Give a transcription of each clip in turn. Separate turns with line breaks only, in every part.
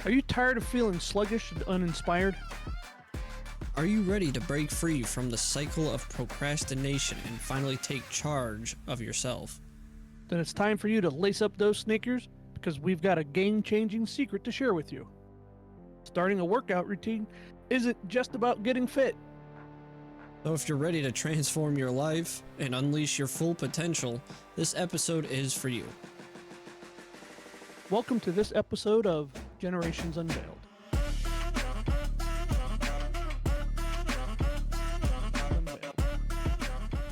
Are you tired of feeling sluggish and uninspired?
Are you ready to break free from the cycle of procrastination and finally take charge of yourself?
Then it's time for you to lace up those sneakers because we've got a game changing secret to share with you. Starting a workout routine isn't just about getting fit.
So, if you're ready to transform your life and unleash your full potential, this episode is for you.
Welcome to this episode of Generations Unveiled.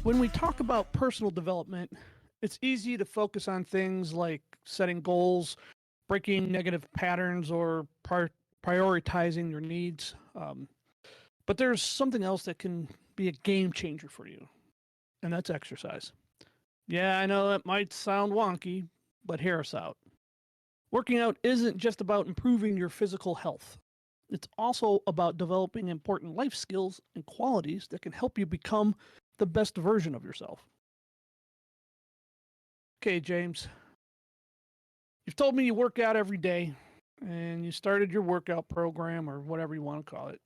When we talk about personal development, it's easy to focus on things like setting goals, breaking negative patterns, or prioritizing your needs. But there's something else that can be a game changer for you, and that's exercise. Yeah, I know that might sound wonky, but hear us out. Working out isn't just about improving your physical health. It's also about developing important life skills and qualities that can help you become the best version of yourself. Okay, James, you've told me you work out every day and you started your workout program or whatever you want to call it.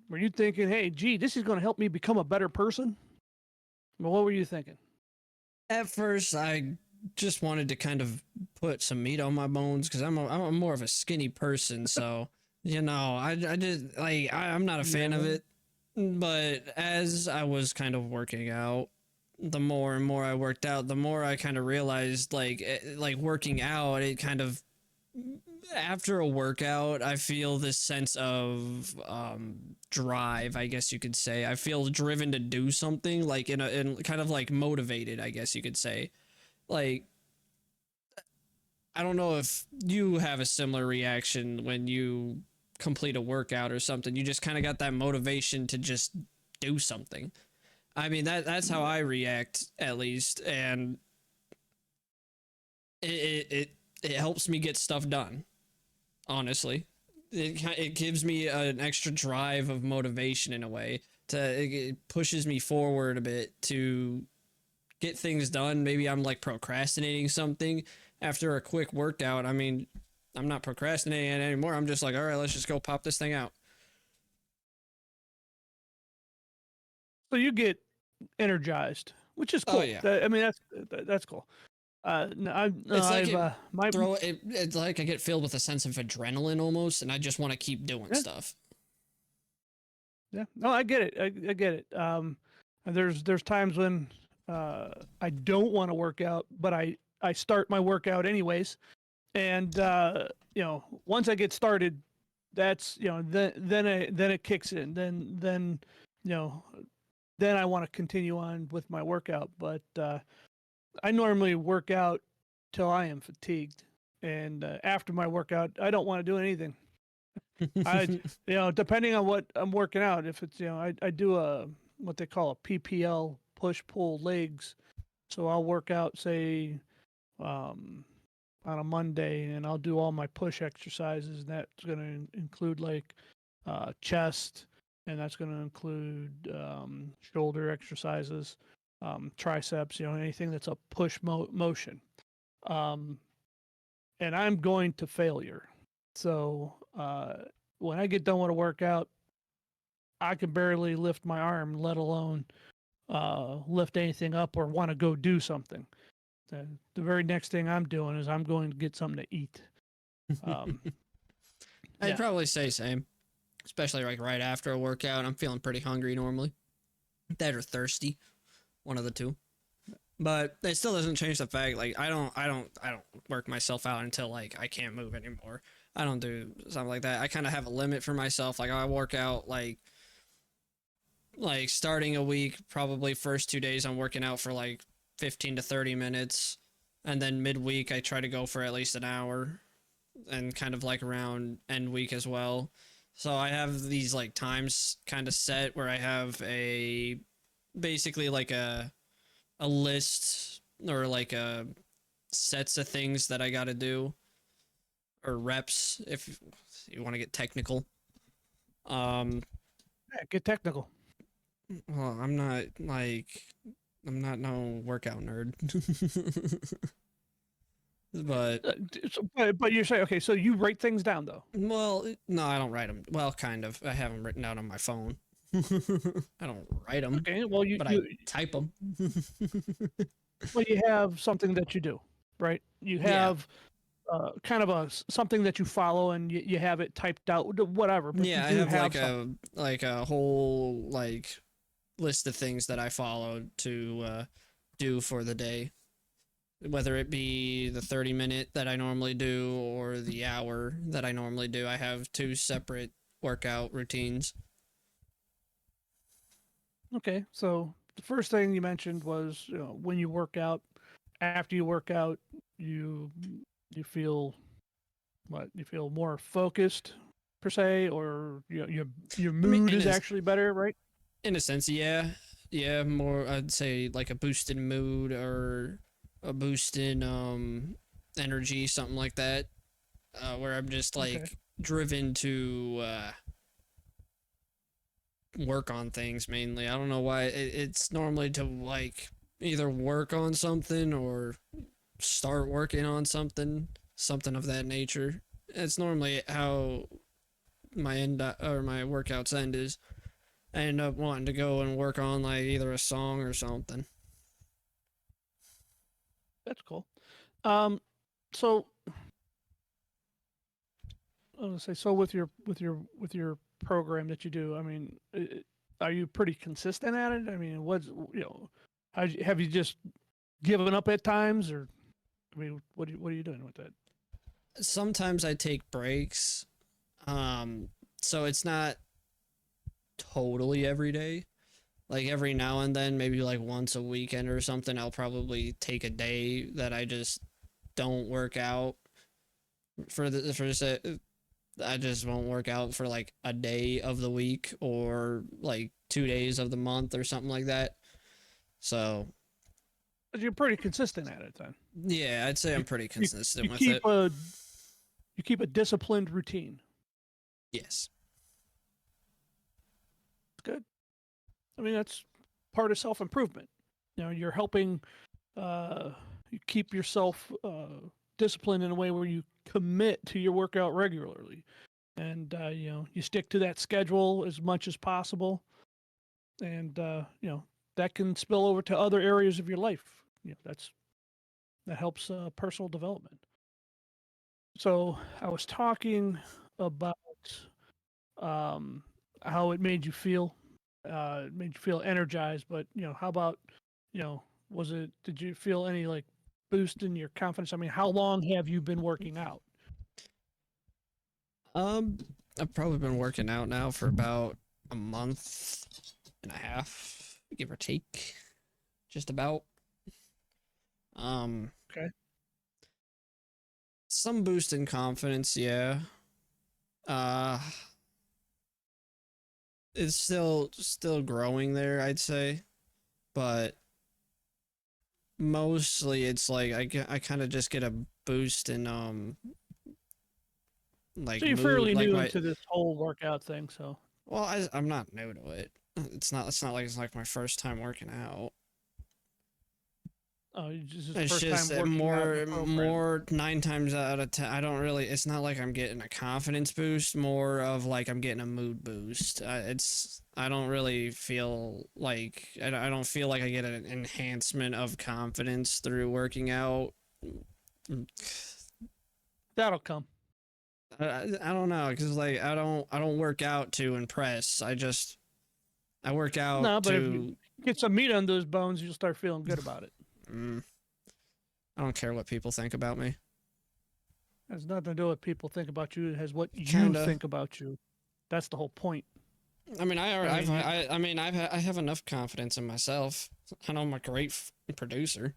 Were you thinking, hey, gee, this is going to help me become a better person? Well, what were you thinking?
At first, I just wanted to kind of put some meat on my bones because I'm more of a skinny person. So, I just I'm not a fan of it. But as I was kind of working out, the more and more I worked out, the more I kind of realized like working out, it kind of after a workout, I feel this sense of drive, I guess you could say. I feel driven to do something, like in kind of like motivated, I guess you could say. Like, I don't know if you have a similar reaction when you complete a workout or something. You just kind of got that motivation to just do something. I mean, that's how I react, at least, and it helps me get stuff done. Honestly, it gives me an extra drive of motivation in a way. It pushes me forward a bit to get things done. Maybe I'm like procrastinating something after a quick workout. I mean, I'm not procrastinating anymore. I'm just like, all right, let's just go pop this thing out.
So you get energized, which is
Oh
cool.
yeah.
I mean, that's cool. No,
It's like it's like I get filled with a sense of adrenaline almost, and I just want to keep doing
yeah,
stuff.
yeah. No, I get it. I get it. There's times when I don't want to work out, but I start my workout anyways, and once I get started, that's then it kicks in. Then you know then I want to continue on with my workout, but I normally work out till I am fatigued, and after my workout, I don't want to do anything. I, depending on what I'm working out, if it's, I do a what they call a PPL, push pull legs. So I'll work out, say, um, on a Monday, and I'll do all my push exercises, and that's going to include like chest, and that's going to include shoulder exercises, triceps, anything that's a push motion. Um, and I'm going to failure. So when I get done with a workout, I can barely lift my arm, let alone lift anything up or want to go do something. The very next thing I'm doing is I'm going to get something to eat.
I'd
Yeah.
probably say same, especially like right after a workout. I'm feeling pretty hungry normally, that or thirsty, one of the two. But it still doesn't change the fact like I don't work myself out until like I can't move anymore. I don't do something like that. I kind of have a limit for myself. Like I work out like starting a week, probably first 2 days I'm working out for like 15 to 30 minutes, and then midweek I try to go for at least an hour, and kind of like around end week as well. So I have these like times kind of set where I have a basically like a list or like a sets of things that I got to do, or reps if you want to get technical. Um
Yeah, get technical.
well, I'm not no workout nerd. But
But you're saying, okay, so you write things down though.
well, no, I don't write them. Well, kind of. I have them written out on my phone. I don't write them,
Okay, well
but I type them.
well you have something that you do, right? You
Yeah.
have kind of something that you follow, and you have it typed out, whatever. But you
Yeah, I
do
have
have something.
like a whole like list of things that I follow to do for the day, whether it be the 30-minute that I normally do or the hour that I normally do. I have two separate workout routines.
Okay, so the first thing you mentioned was, when you work out. After you work out, you you feel what? You feel more focused per se, or your
I mean,
mood is actually better, right?
in a sense, yeah, yeah, more. I'd say like a boost in mood or a boost in energy, something like that. Where I'm just
Okay.
like driven to work on things mainly. I don't know why. It's normally to like either work on something or start working on something, something of that nature. It's normally how my end or my workouts end is. I end up wanting to go and work on like either a song or something.
That's cool. Um, so I was gonna say, so with your program that you do, I mean, are you pretty consistent at it? I mean, have you just given up at times, or I mean, what are you doing with that?
Sometimes I take breaks. Um, so it's not totally every day. Like every now and then, maybe like once a weekend or something, I'll probably take a day that I just don't work out I just won't work out for like a day of the week or like 2 days of the month or something like that. So
But you're pretty consistent at it then.
yeah, I'd say
You
I'm pretty
you,
consistent
you
with
keep
it.
a you keep a disciplined routine.
Yes.
Good. I mean, that's part of self improvement. You're helping you keep yourself disciplined in a way where you commit to your workout regularly, and you stick to that schedule as much as possible, and that can spill over to other areas of your life. That helps personal development. So I was talking about um, how it made you feel. It made you feel energized, but how about you know, was it? Did you feel any like boost in your confidence? I mean, how long have you been working out?
Um, I've probably been working out now for about a month and a half, give or take, just about. Um,
Okay.
some boost in confidence, yeah. Uh, it's still growing there, I'd say, but mostly it's like I kind of just get a boost in
So
like
you're
mood,
fairly
like
new
my
into this whole workout thing, so
well, I'm not new to it. It's not like it's like my first time working out.
this is the
It's
first
just
time working out in the program.
more 9 times out of 10. I don't really. It's not like I'm getting a confidence boost. More of like I'm getting a mood boost. I don't really feel like I don't feel like I get an enhancement of confidence through working out.
That'll come.
I don't know because like I don't work out to impress. I work out
No, but if you
to.
get some meat on those bones, you'll start feeling good about it.
Mm, I don't care what people think about me.
It has nothing to do with what people think about you. It has what you
Kinda.
think about you. That's the whole point.
I mean,
I mean,
I mean, I have enough confidence in myself. I know I'm a great producer.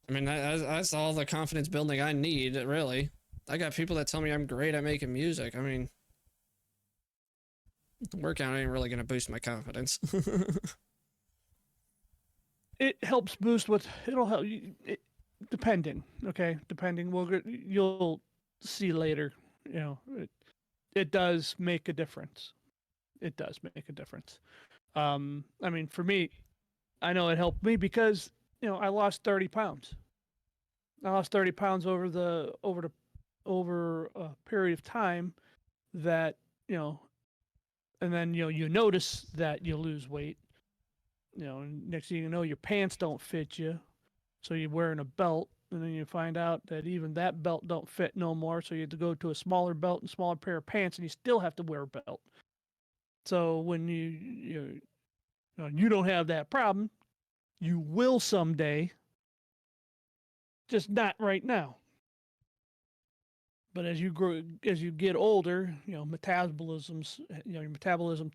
I mean, that's all the confidence building I need, really. I got people that tell me I'm great at making music. I mean, workout ain't really gonna boost my confidence.
it helps boost what it'll help you. Depending, okay, depending. You'll see later. It does make a difference. It does make a difference. I mean, for me, I know it helped me because I lost 30 pounds. I lost 30 pounds over a period of time that, you know, and then, you notice that you lose weight, and next thing you know, your pants don't fit you. So you're wearing a belt, and then you find out that even that belt don't fit no more. So you have to go to a smaller belt and smaller pair of pants, and you still have to wear a belt. So when you don't have that problem, you will someday, just not right now. But as you grow, as you get older, your metabolism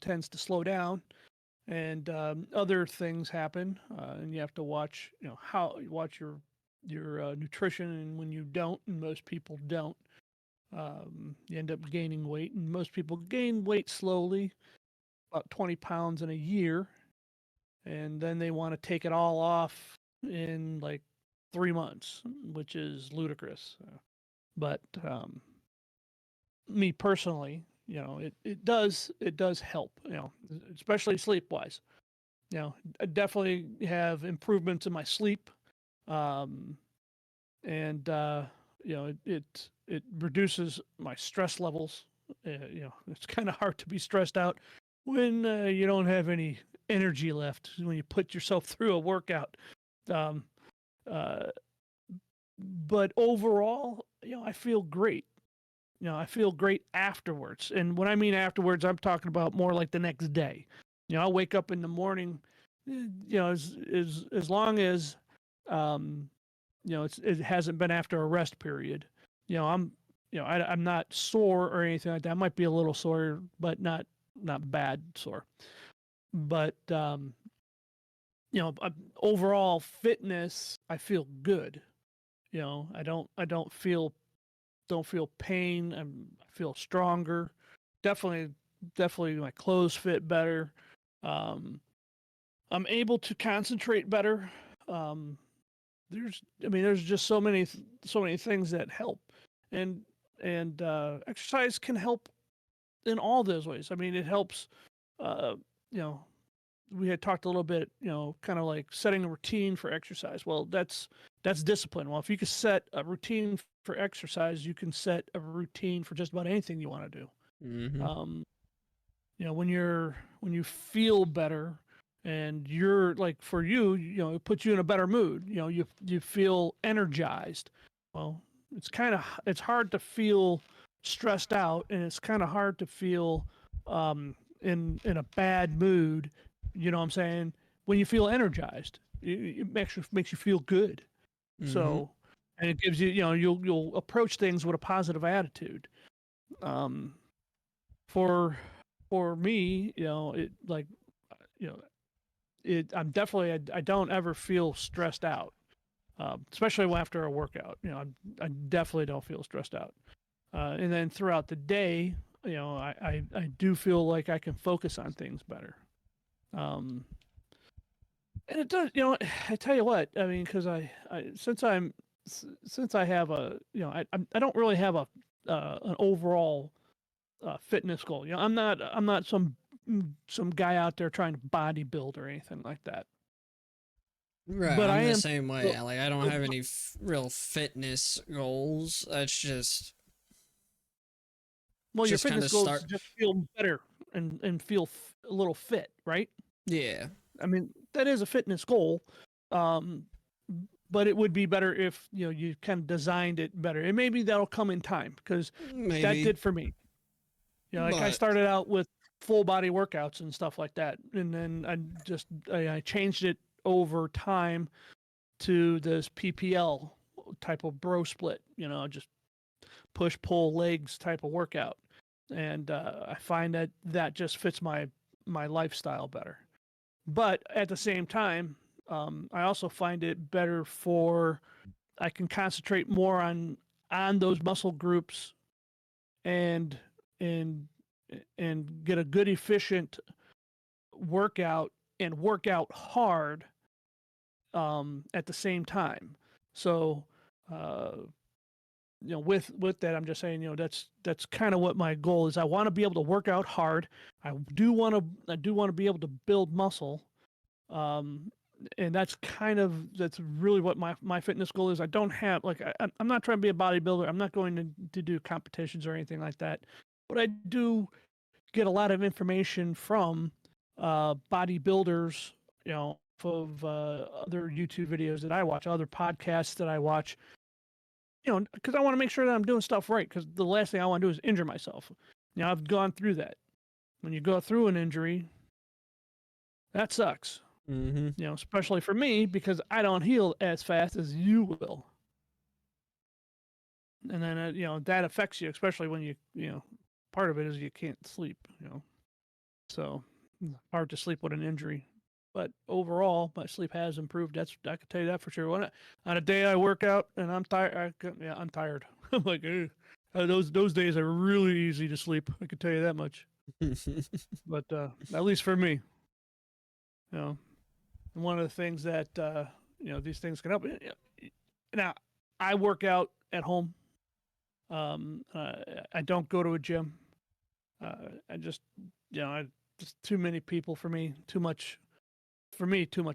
tends to slow down, and other things happen, and you have to watch, how you watch your nutrition, and when you don't, and most people don't, you end up gaining weight, and most people gain weight slowly, about 20 pounds in a year, and then they want to take it all off in like 3 months, which is ludicrous. But me personally, it does help, especially sleep wise. I definitely have improvements in my sleep, um, and it reduces my stress levels. It's kind of hard to be stressed out when you don't have any energy left when you put yourself through a workout. Um, uh, but overall, I feel great. I feel great afterwards. And when I mean afterwards, I'm talking about more like the next day. I'll wake up in the morning, as long as, um, it hasn't been after a rest period. I'm, I'm not sore or anything like that. I might be a little sore, but not bad sore. But overall fitness, I feel good. I don't feel pain. I feel stronger. Definitely, my clothes fit better. Um, I'm able to concentrate better. Um, there's just so many things that help, and exercise can help in all those ways. I mean, it helps. Uh, you know, we had talked a little bit, kind of like setting a routine for exercise. Well, that's discipline. Well, if you can set a routine for exercise, you can set a routine for just about anything you want to do.
Mm-hmm.
Um, when you feel better, and you're like, for you, it puts you in a better mood. You feel energized. Well, it's hard to feel stressed out, and it's kind of hard to feel in a bad mood. You know what I'm saying? When you feel energized, it makes you feel good.
Mm-hmm.
So, and it gives you, you'll approach things with a positive attitude. Um, for for me, it like, you know, I'm definitely, I don't ever feel stressed out, especially after a workout. I definitely don't feel stressed out. And then throughout the day, I do feel like I can focus on things better. Um, and it does, I tell you what, I mean, because since I have I don't really have an overall fitness goal. I'm not some guy out there trying to bodybuild or anything like that.
Right,
But I
I'm the
am.
same way. Like, I don't have any real fitness goals. That's
Well, your
kind
fitness
of
goals
start.
just feel better and feel a little fit, right?
Yeah,
I mean, that is a fitness goal. Um, but it would be better if you kind of designed it better, and maybe that'll come in time, because that
maybe,
did for me. Like, I
but
started out with full body workouts and stuff like that, and then I changed it over time to this PPL type of bro split. Just push pull legs type of workout, and I find that just fits my lifestyle better. But at the same time, I also find it better for, I can concentrate more on those muscle groups, and and and get a good efficient workout, and work out hard at the same time. So uh, with that, I'm just saying, that's kind of what my goal is. I want to be able to work out hard. I do want to be able to build muscle. Um, and that's really what my fitness goal is. I don't have like I'm not trying to be a bodybuilder. I'm not going to do competitions or anything like that. But I do get a lot of information from bodybuilders, of other YouTube videos that I watch, other podcasts that I watch, because I want to make sure that I'm doing stuff right. Because the last thing I want to do is injure myself. I've gone through that. When you go through an injury, that sucks.
Mm-hmm.
Especially for me because I don't heal as fast as you will. And then that affects you, especially when part of it is you can't sleep. So hard to sleep with an injury. But overall, my sleep has improved. I can tell you that for sure. On a day I work out and I'm tired, I'm tired. I'm like, those days are really easy to sleep. I can tell you that much. But at least for me, you know, one of the things that these things can help. Now, I work out at home. I don't go to a gym. I just, just too many people for me. Too much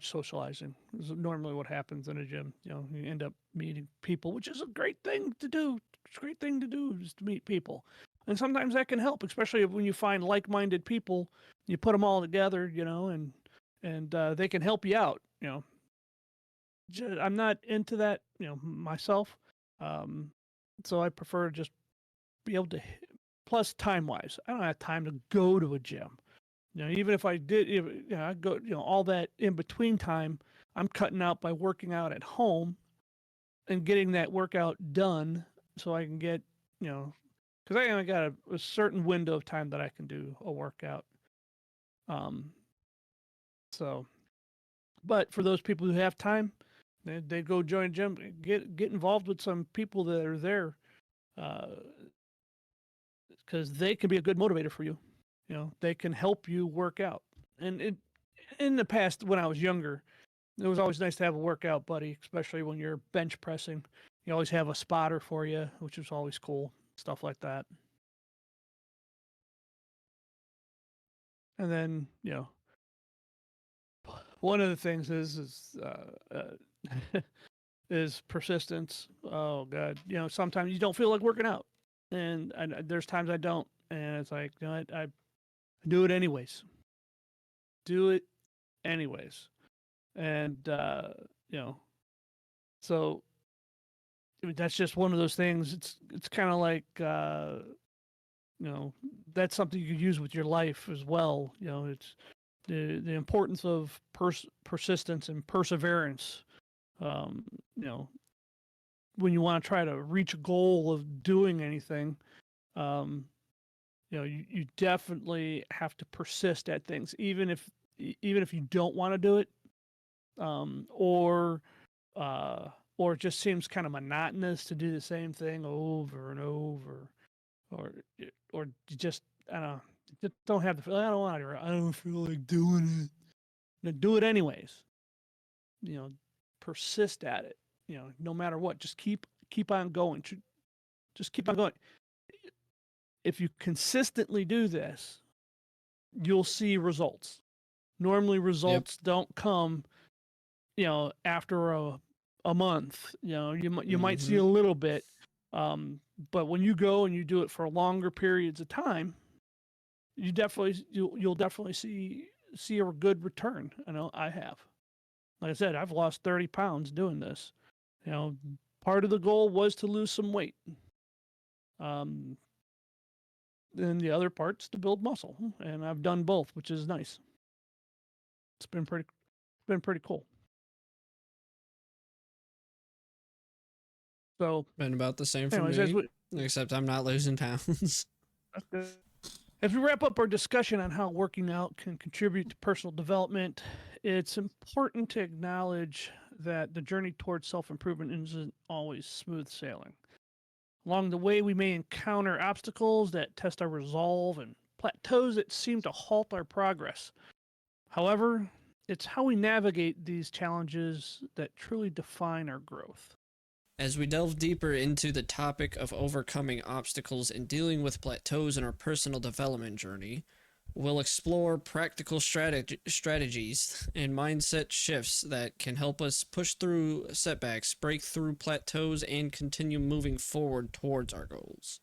socializing is normally what happens in a gym. You end up meeting people, which is a great thing to do. It's a great thing to do is to meet people. And sometimes that can help, especially when you find like-minded people, you put them all together, and they can help you out. I'm not into that, myself. So I prefer to just be able to, plus time-wise, I don't have time to go to a gym. Even if I did, I go, all that in between time, I'm cutting out by working out at home and getting that workout done so I can get, because I only got a certain window of time that I can do a workout. Um, so, but for those people who have time, they go join a gym, get involved with some people that are there, because they can be a good motivator for you. They can help you work out. And in the past, when I was younger, it was always nice to have a workout buddy, especially when you're bench pressing. You always have a spotter for you, which is always cool. Stuff like that. And then, one of the things is persistence. Oh God, sometimes you don't feel like working out, and there's times I don't, and it's like, I do it anyways. Do it anyways, and so that's just one of those things. It's kind of like that's something you could use with your life as well. It's the importance of persistence and perseverance. Um, you know, when you want to try to reach a goal of doing anything, um, you definitely have to persist at things, even if you don't want to do it, or or it just seems kind of monotonous to do the same thing over and over, or or you just I don't know, just don't have the feel. I don't feel like doing it. Do it anyways. You know, persist at it. No matter what, just keep on going. Just keep on going. If you consistently do this, you'll see results. Normally,
Yep.
results don't come, after a month. You might see
Mm-hmm.
a little bit, but when you go and you do it for longer periods of time, you'll definitely see a good return. I know I have. Like I said, I've lost 30 pounds doing this. You know, Part of the goal was to lose some weight. Um, and the other part's to build muscle, and I've done both, which is nice. It's been pretty cool. So,
Been about the same for
anyways,
me, except I'm not losing pounds.
as we wrap up our discussion on how working out can contribute to personal development, it's important to acknowledge that the journey towards self improvement isn't always smooth sailing. Along the way, we may encounter obstacles that test our resolve and plateaus that seem to halt our progress. However, it's how we navigate these challenges that truly define our growth.
As we delve deeper into the topic of overcoming obstacles and dealing with plateaus in our personal development journey, We'll explore practical strategies and mindset shifts that can help us push through setbacks, break through plateaus, and continue moving forward towards our goals.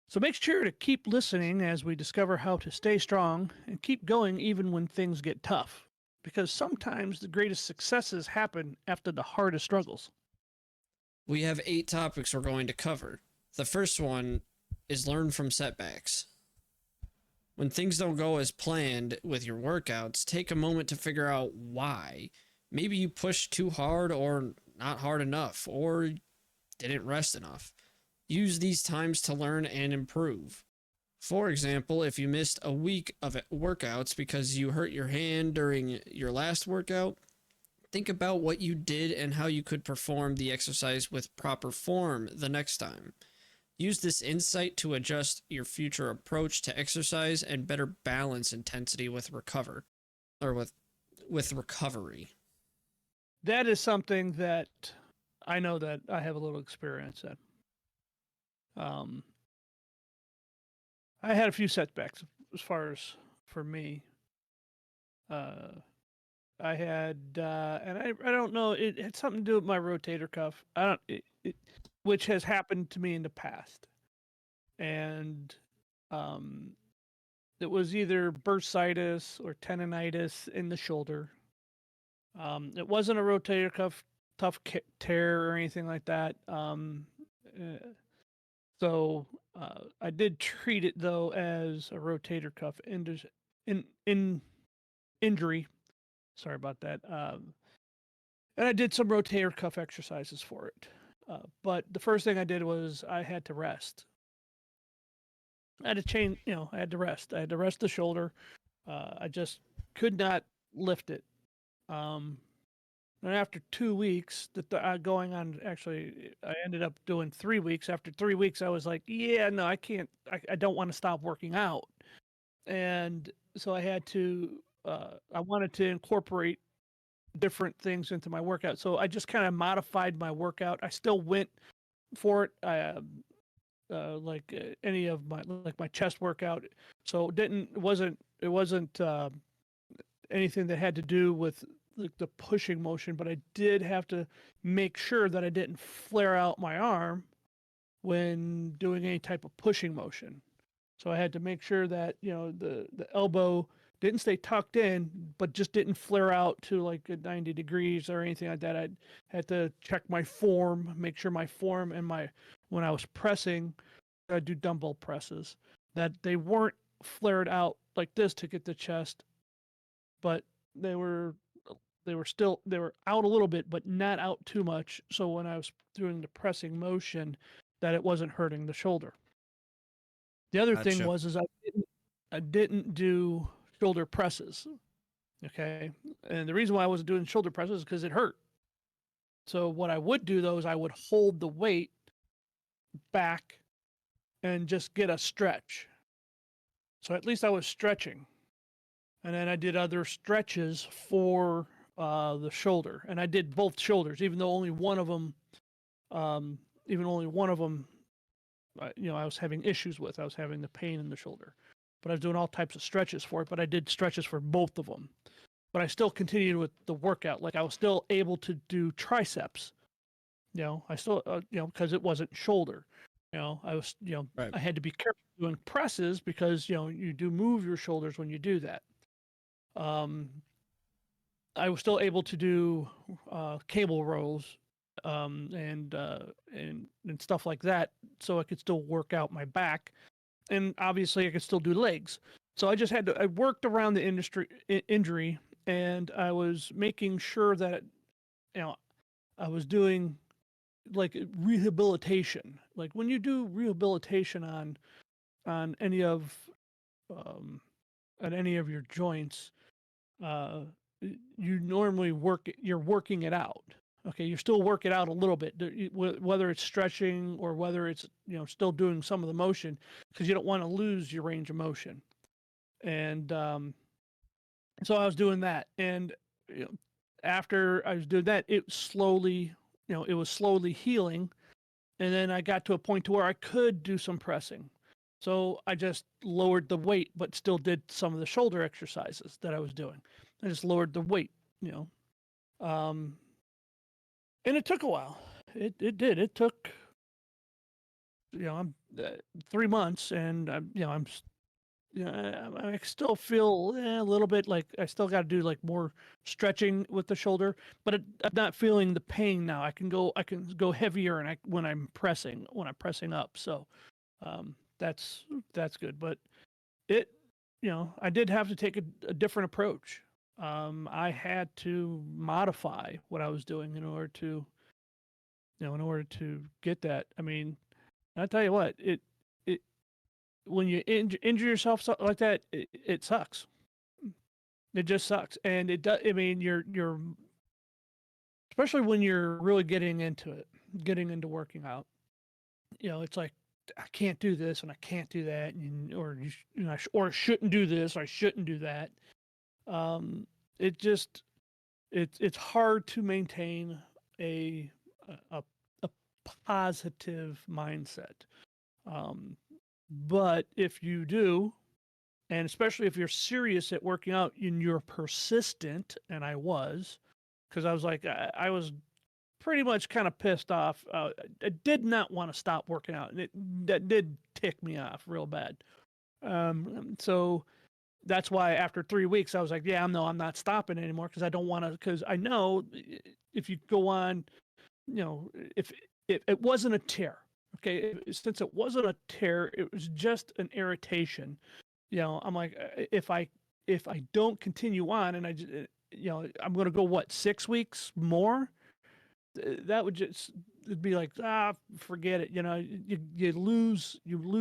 So make sure to keep listening as we discover how to stay strong and keep going even when things get tough. Because sometimes the greatest successes happen after the hardest struggles.
We have 8 topics we're going to cover. The first one is learn from setbacks. When things don't go as planned with your workouts, take a moment to figure out why. Maybe you pushed too hard or not hard enough or didn't rest enough. Use these times to learn and improve. For example, if you missed a week of workouts because you hurt your hand during your last workout, think about what you did and how you could perform the exercise with proper form the next time. Use this insight to adjust your future approach to exercise and better balance intensity with recovery.
That is something that I know that I have a little experience in. I had a few setbacks as far as for me. I had, and I don't know, it had something to do with my rotator cuff. I don't, which has happened to me in the past, and um, it was either bursitis or tendonitis in the shoulder. It wasn't a rotator cuff tear or anything like that. Uh, so I did treat it though as a rotator cuff in injury. Sorry about that. And I did some rotator cuff exercises for it. But the first thing I did was I had to rest. I had to change, I had to rest. I had to rest the shoulder. I just could not lift it. And after 2 weeks, going on, actually, I ended up doing 3 weeks. After 3 weeks, I was like, yeah, no, I can't, I don't want to stop working out. And so I had to, I wanted to incorporate different things into my workout. So I just kind of modified my workout. I still went for it. Like any of my chest workout. So it wasn't anything that had to do with like the pushing motion, but I did have to make sure that I didn't flare out my arm when doing any type of pushing motion. So I had to make sure that the elbow didn't stay tucked in, but just didn't flare out to like 90 degrees or anything like that. I had to check my form, make sure my form and when I was pressing, I do dumbbell presses, that they weren't flared out like this to get the chest, but they were they were out a little bit, but not out too much. So when I was doing the pressing motion, that it wasn't hurting the shoulder. The other thing
Gotcha.
was I didn't do shoulder presses. Okay. And the reason why I wasn't doing shoulder presses is because it hurt. So what I would do though is I would hold the weight back and just get a stretch. So at least I was stretching. And then I did other stretches for the shoulder. And I did both shoulders, even though only one of them, I was having issues with. I was having the pain in the shoulder. But I was doing all types of stretches for it. But I did stretches for both of them. But I still continued with the workout. Like I was still able to do triceps. I still, because it wasn't shoulder. I was,
Right.
I had to be careful doing presses because, you do move your shoulders when you do that. I was still able to do cable rows and stuff like that, so I could still work out my back, and obviously I could still do legs. So I worked around the injury, and I was making sure that I was doing like rehabilitation. Like when you do rehabilitation on any of um, on any of your joints, uh, you normally you're working it out. Okay, you still work it out a little bit, whether it's stretching or whether it's still doing some of the motion, because you don't want to lose your range of motion. And so I was doing that, and after I was doing that, it was slowly healing, and then I got to a point to where I could do some pressing. So I just lowered the weight, but still did some of the shoulder exercises that I was doing. I just lowered the weight, you know. And it took a while. It did. It took, I'm 3 months, and I'm I still feel a little bit like I still got to do like more stretching with the shoulder, but I'm not feeling the pain now. I can go heavier, and when I'm pressing up. So that's good. But it, I did have to take a different approach. I had to modify what I was doing in order to get that. I mean, I tell you what, it when you injure yourself like that, it sucks. It just sucks, and it does. I mean, you're especially when you're really getting into it, getting into working out. It's like I can't do this and I can't do that, or I shouldn't do this, or I shouldn't do that. It just it's hard to maintain a a, a positive mindset. Um, but if you do, and especially if you're serious at working out and you're persistent, and I was, because I was like, I was pretty much kind of pissed off. I did not want to stop working out, and that did tick me off real bad. So that's why after 3 weeks, I was like, yeah, I'm not stopping anymore, because I don't want to, because I know if you go on, if it wasn't a tear, okay, since it wasn't a tear, it was just an irritation. I'm like, if I don't continue on, and I'm going to go, what, 6 weeks more, that would just, it'd be like, forget it. You lose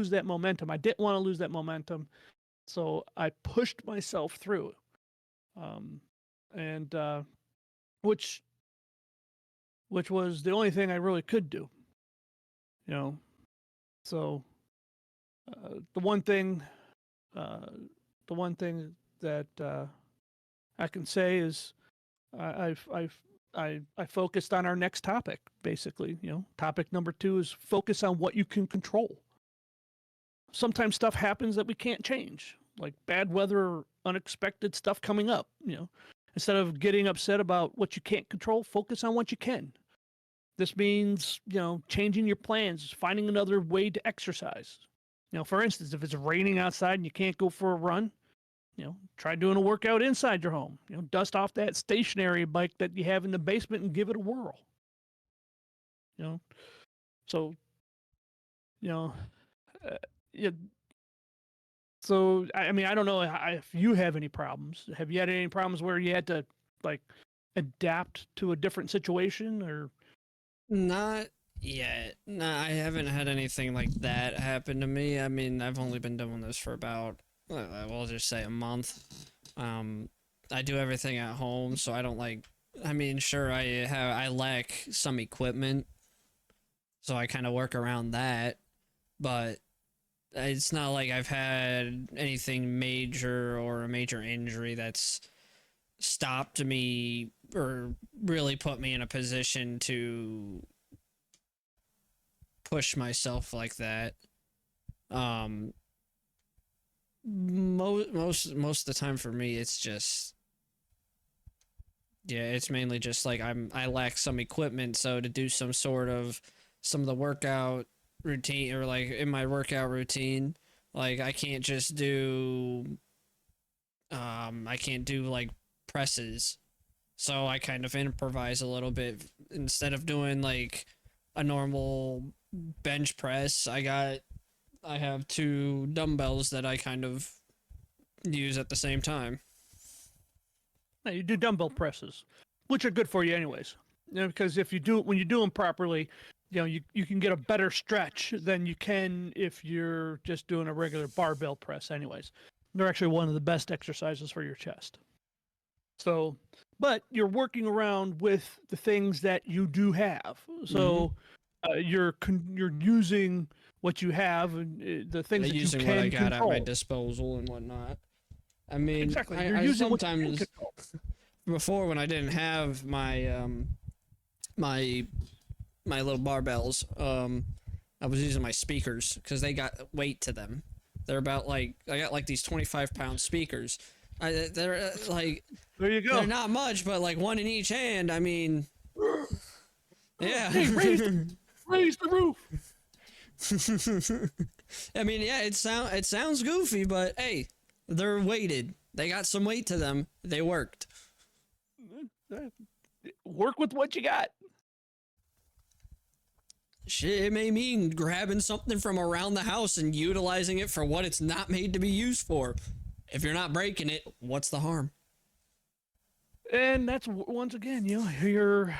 that momentum. I didn't want to lose that momentum, so I pushed myself through, and which was the only thing I really could do. So the one thing uh, that I can say is I focused on our next topic. Basically, topic number 2 is focus on what you can control. Sometimes stuff happens that we can't change, like bad weather or unexpected stuff coming up. Instead of getting upset about what you can't control, focus on what you can. This means, changing your plans, finding another way to exercise. For instance, if it's raining outside and you can't go for a run, try doing a workout inside your home. Dust off that stationary bike that you have in the basement and give it a whirl. So, uh, yeah. So, I mean, I don't know if you have any problems. Have you had any problems where you had to, like, adapt to a different situation, or?
Not yet. Nah, I haven't had anything like that happen to me. I mean, I've only been doing this for about, we'll just say, a month. I do everything at home, so I don't like. I mean, sure, I lack some equipment, so I kind of work around that, but it's not like I've had anything major or a major injury that's stopped me or really put me in a position to push myself like that. Um, most of the time for me, it's just, yeah, it's mainly just like I lack some equipment, so to do some of the workout routine, or like in my workout routine, like I can't do like presses, so I kind of improvise a little bit. Instead of doing like a normal bench press, I have two dumbbells that I kind of use at the same time.
No, you do dumbbell presses, which are good for you anyways. Because if you do when you do them properly, you can get a better stretch than you can if you're just doing a regular barbell press anyways. They're actually one of the best exercises for your chest. So, but you're working around with the things that you do have. So, you're using what you have, and the things that you
Using what I
can
got at my
control.
disposal and whatnot. I mean,
Exactly. You're
I
using what you can
sometimes,
control.
before, when I didn't have my my little barbells, I was using my speakers because they got weight to them. They're about like I got like these 25-pound speakers. They're like
There you
they're
go.
not much, but like one in each hand. I mean, yeah.
Hey, raise the roof.
I mean, yeah, it sounds goofy, but hey, they're weighted. They got some weight to them. They worked.
Work with what you got.
Shit, it may mean grabbing something from around the house and utilizing it for what it's not made to be used for. If you're not breaking it, what's the harm?
And that's once again, you're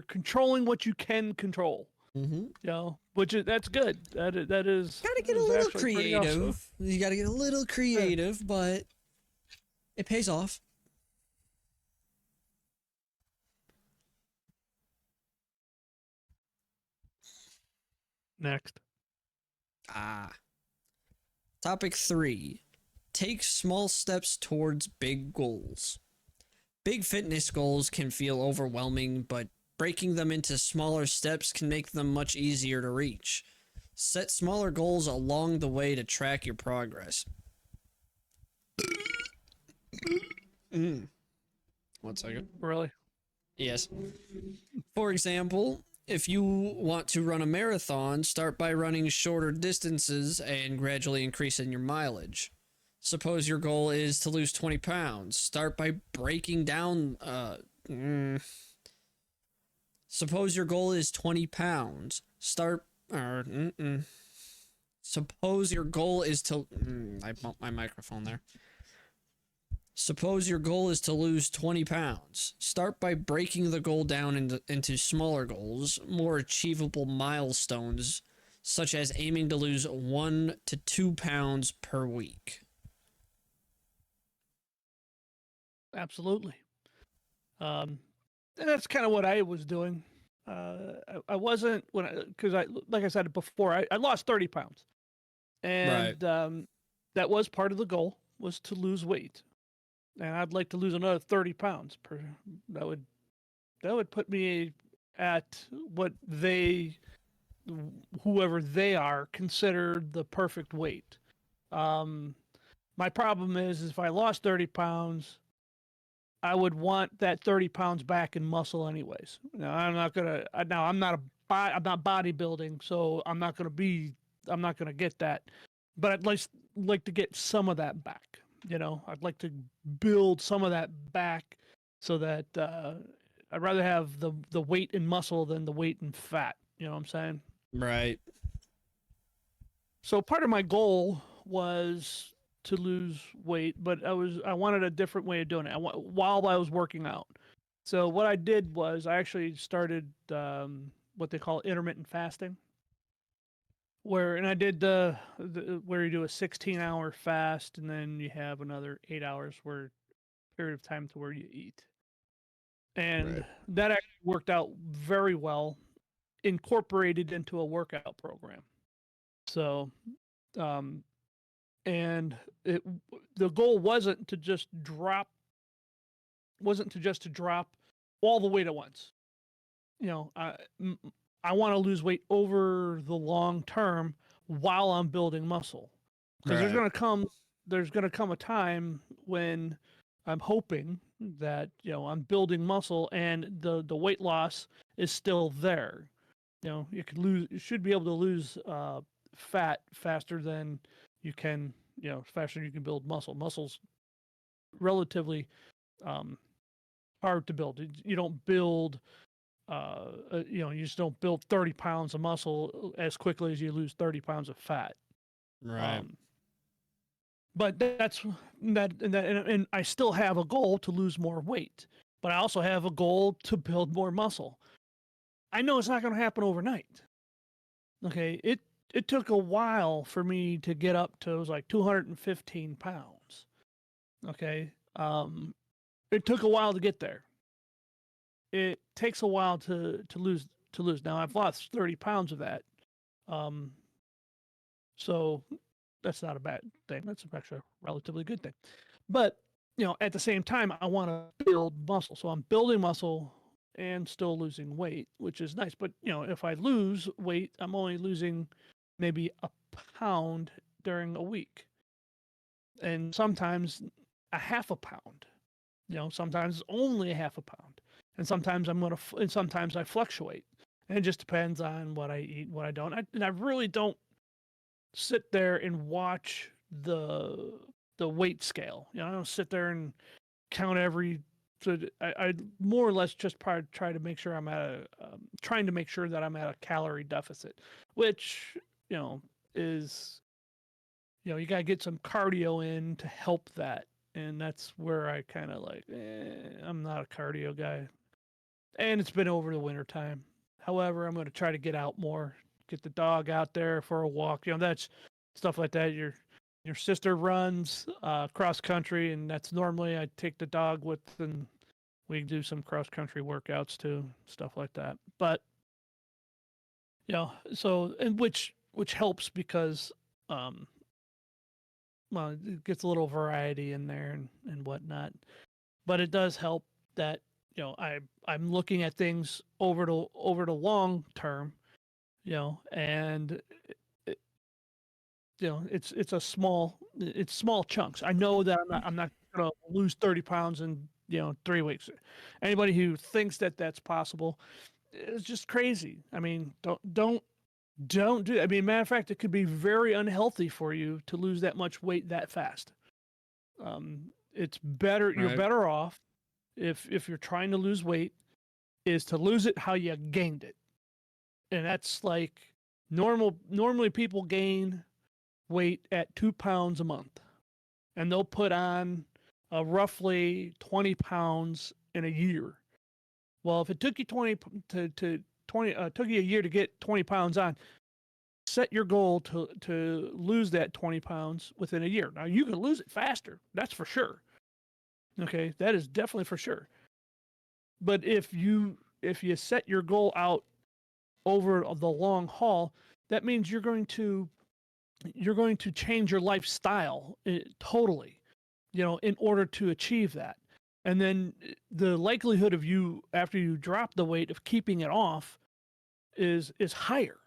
controlling what you can control.
Mm-hmm.
Which is that's good. That is
Gotta get a
is
little
actually pretty awesome.
creative. You gotta get a little creative, but it pays off.
Next.
Topic 3. Take small steps towards big goals. Big fitness goals can feel overwhelming, but breaking them into smaller steps can make them much easier to reach. Set smaller goals along the way to track your progress. 1 second.
Really?
Yes. For example, if you want to run a marathon, start by running shorter distances and gradually increasing your mileage. Suppose your goal is to lose 20 pounds. Start by breaking down. Suppose your goal is 20 pounds. Suppose your goal is to. I bumped my microphone there. Suppose your goal is to lose 20 pounds. Start by breaking the goal down into smaller goals, more achievable milestones, such as aiming to lose 1 to 2 pounds per week.
Absolutely. And that's kind of what I was doing. I wasn't because like I said before, I lost 30 pounds, and that was part of the goal was to lose weight, and I'd like to lose another 30 pounds per. That would put me at what whoever they are, considered the perfect weight. My problem is if I lost 30 pounds, I would want that 30 pounds back in muscle anyways. Now I'm not bodybuilding, so I'm not gonna get that. But I'd like to get some of that back. I'd like to build some of that back so that I'd rather have the weight in muscle than the weight in fat. You know what I'm saying?
Right.
So part of my goal was to lose weight, but I wanted a different way of doing it. While I was working out. So what I did was I actually started what they call intermittent fasting, and I did where you do a 16-hour fast and then you have another 8 hours period of time to where you eat, and that actually worked out very well, incorporated into a workout program. So and the goal wasn't to just drop all the weight at once. I want to lose weight over the long term while I'm building muscle, because there's gonna come a time when I'm hoping that I'm building muscle and the weight loss is still there. You should be able to lose fat faster than you can, faster than you can build muscle. Muscle's relatively hard to build. You don't build, you just don't build 30 pounds of muscle as quickly as you lose 30 pounds of fat.
Right.
But and I still have a goal to lose more weight, but I also have a goal to build more muscle. I know it's not going to happen overnight. Okay, it took a while for me to get up to, it was like 215 pounds. Okay, it took a while to get there. It takes a while to lose. Now I've lost 30 pounds of that, so that's not a bad thing. That's actually a relatively good thing. But at the same time, I want to build muscle, so I'm building muscle and still losing weight, which is nice. But if I lose weight, I'm only losing maybe a pound during a week, and sometimes a half a pound. Sometimes only a half a pound, and sometimes and sometimes I fluctuate, and it just depends on what I eat, what I don't. And I really don't sit there and watch the weight scale. I don't sit there and count every. So I more or less just try to make sure I'm at trying to make sure that I'm at a calorie deficit, which is you gotta get some cardio in to help that, and that's where I kind of like I'm not a cardio guy, and it's been over the winter time. However, I'm going to try to get out more, get the dog out there for a walk. That's stuff like that. Your sister runs cross country, and that's normally I take the dog with, and we do some cross country workouts too, stuff like that. But so and which helps because well, it gets a little variety in there and whatnot. But it does help that I'm looking at things over the long term, and it, it's small chunks. I know that I'm not gonna lose 30 pounds in 3 weeks. Anybody who thinks that that's possible is just crazy. I mean, don't do. I mean, matter of fact, it could be very unhealthy for you to lose that much weight that fast. It's better. You're
Right.
better off if you're trying to lose weight is to lose it how you gained it, and that's like normally people gain weight at 2 pounds a month, and they'll put on roughly 20 pounds in a year. Well, if it took you 20 to 20 took you a year to get 20 pounds on, set your goal to lose that 20 pounds within a year. Now you can lose it faster, that's for sure. Okay, that is definitely for sure. But if you set your goal out over the long haul, that means you're going to change your lifestyle totally, in order to achieve that. And then the likelihood of you after you drop the weight of keeping it off is higher.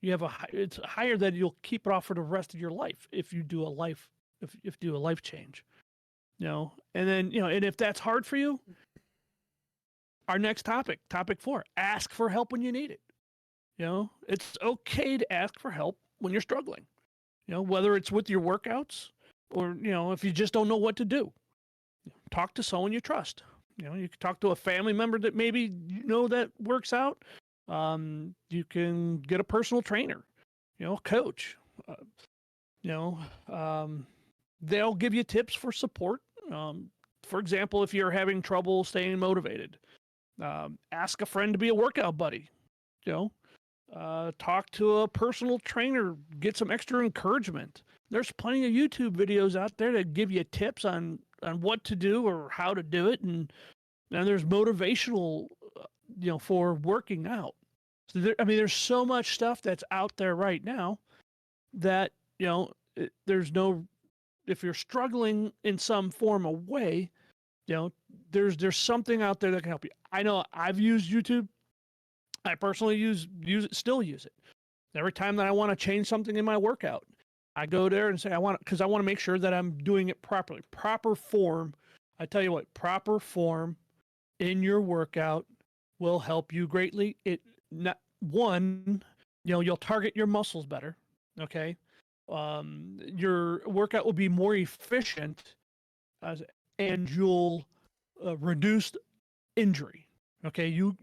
It's higher that you'll keep it off for the rest of your life if you do a life if you do a life change. And then and if that's hard for you, our next topic 4, ask for help when you need it. It's okay to ask for help when you're struggling. Whether it's with your workouts or if you just don't know what to do, talk to someone you trust. You can talk to a family member that maybe that works out. You can get a personal trainer, coach. Uh, you know, they'll give you tips for support. For example, if you're having trouble staying motivated, ask a friend to be a workout buddy. You talk to a personal trainer, get some extra encouragement. There's plenty of YouTube videos out there that give you tips on what to do or how to do it, and there's motivational, for working out. So there's so much stuff that's out there right now that there's no. If you're struggling in some form of way, there's something out there that can help you. I know I've used YouTube. I personally use it, still use it. Every time that I want to change something in my workout, I go there and say because I want to make sure that I'm doing it properly. Proper form. I tell you what, proper form in your workout will help you greatly. You'll target your muscles better. Okay. Your workout will be more efficient, and you'll reduce injury. Okay, you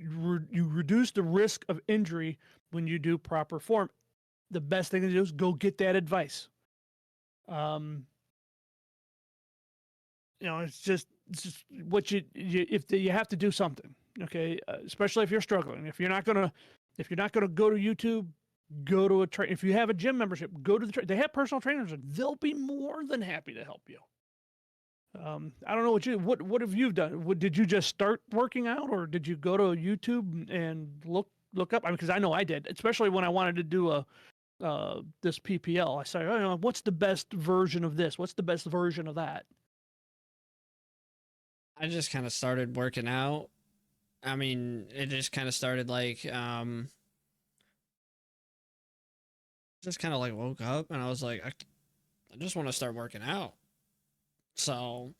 reduce the risk of injury when you do proper form. The best thing to do is go get that advice. It's just what if you have to do something. Okay, especially if you're struggling. If you're not gonna go to YouTube, go to a train. If you have a gym membership, go to they have personal trainers, and they'll be more than happy to help you. I don't know what have you done? Did you just start working out, or did you go to YouTube and look up? I mean, because I know I did, especially when I wanted to do this PPL. I said, what's the best version of this? What's the best version of that?
I just kind of started working out. I mean, it just kind of started like just kind of like woke up and I was like, I just want to start working out. So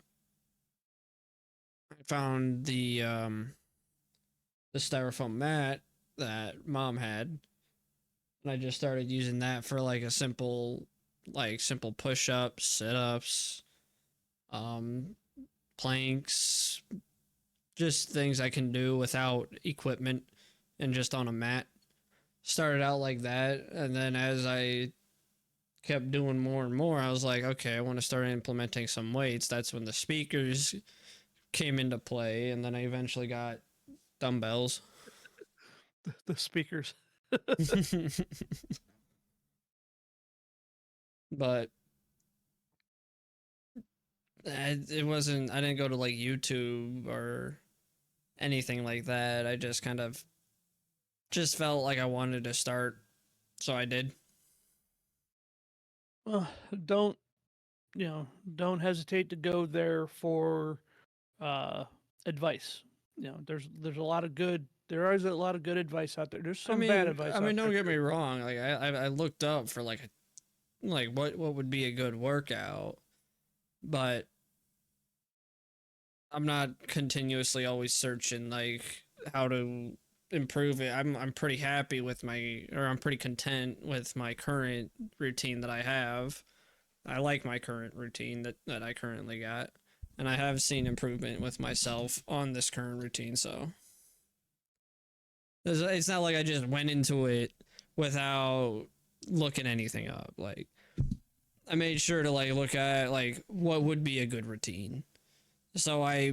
I found the styrofoam mat that mom had, and I just started using that for like a simple push-ups, sit-ups, um planks, just things I can do without equipment and just on a mat. Started out like that, and then as I kept doing more and more, I was like, okay, I want to start implementing some weights. That's when the speakers came into play, and then I eventually got dumbbells.
The speakers.
But it wasn't, I didn't go to like YouTube or anything like that. I just kind of just felt like I wanted to start, so I did.
Well, don't don't hesitate to go there for uh, advice. There's a lot of good. There is a lot of good advice out there. There's some bad
I
advice out
mean,
there
don't get me
too.
wrong. Like I looked up for like what would be a good workout, but I'm not continuously always searching like how to improve it. I'm pretty happy with I'm pretty content with my current routine that I have. I like my current routine that I currently got. And I have seen improvement with myself on this current routine, so it's not like I just went into it without looking anything up. Like I made sure to like look at like what would be a good routine. So
Okay.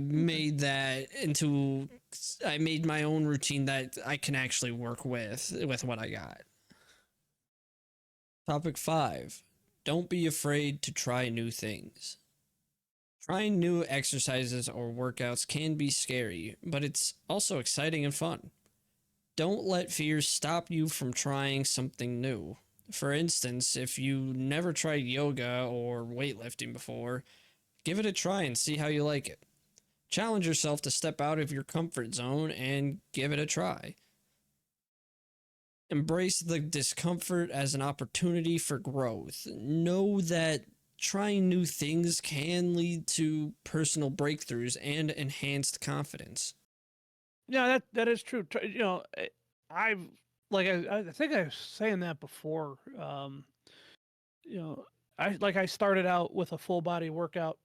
I made my own routine that I can actually work with what I got. Topic 5. Don't be afraid to try new things. Trying new exercises or workouts can be scary, but it's also exciting and fun. Don't let fears stop you from trying something new. For instance, if you never tried yoga or weightlifting before, give it a try and see how you like it. Challenge yourself to step out of your comfort zone and give it a try. Embrace the discomfort as an opportunity for growth. Know that trying new things can lead to personal breakthroughs and enhanced confidence.
Yeah, that is true. I've I think I was saying that before. You know, I started out with a full body workout